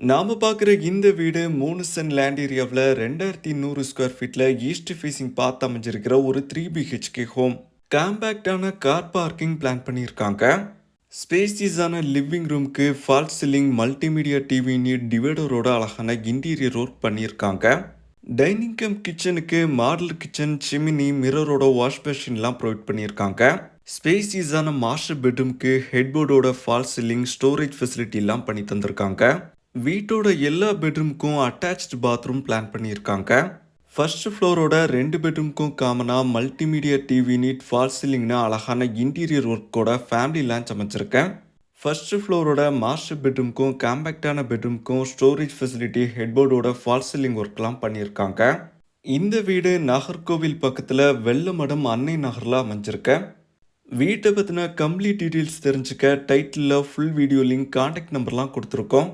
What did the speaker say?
நாம பார்க்குற இந்த வீடு 3 சென்ட் லேண்ட் ஏரியாவில் 2200 ஸ்கொயர் ஃபீட்டில் ஈஸ்ட் ஃபேஸிங் பார்த்து அமைஞ்சிருக்கிற ஒரு 3 BHK home. காம்பேக்டான car parking plan பண்ணியிருக்காங்க. ஸ்பேசியஸான லிவிங் ரூம்க்கு fall ceiling multimedia TV NEET டிவைடரோட அழகான இன்டீரியர் ஒர்க் பண்ணியிருக்காங்க. டைனிங் கம் கிச்சனுக்கு model kitchen chimney மிரரோட wash பேஷன்லாம் provide பண்ணியிருக்காங்க. ஸ்பேசியஸான மாஸ்டர் பெட்ரூம்க்கு ஹெட்போர்டோட ஃபால் சீலிங் ஸ்டோரேஜ் ஃபெசிலிட்டிலாம் பண்ணி தந்திருக்காங்க. வீட்டோட எல்லா பெட்ரூம்க்கும் அட்டாச்டு பாத்ரூம் பிளான் பண்ணியிருக்காங்க. ஃபர்ஸ்ட் ஃப்ளோரோட 2 பெட்ரூம்க்கும் காமனாக மல்டிமீடியா டிவி நீட் ஃபால் சீலிங்னு அழகான interior ஒர்க்கோட family launch அமைச்சிருக்கேன். First ஃப்ளோரோட master பெட்ரூம்க்கும் காம்பேக்டான பெட்ரூம்க்கும் storage facility ஹெட்போர்டோட fall ceiling ஒர்க்லாம் பண்ணியிருக்காங்க. இந்த வீடு நாகர்கோவில் பக்கத்தில் வெள்ளமடம் அன்னை நகரில் அமைஞ்சிருக்கேன். வீட்டை பற்றின கம்ப்ளீட் டீட்டெயில்ஸ் தெரிஞ்சுக்க டைட்டிலில் ஃபுல் வீடியோ லிங்க் கான்டாக்ட் நம்பர்லாம் கொடுத்துருக்கோம்.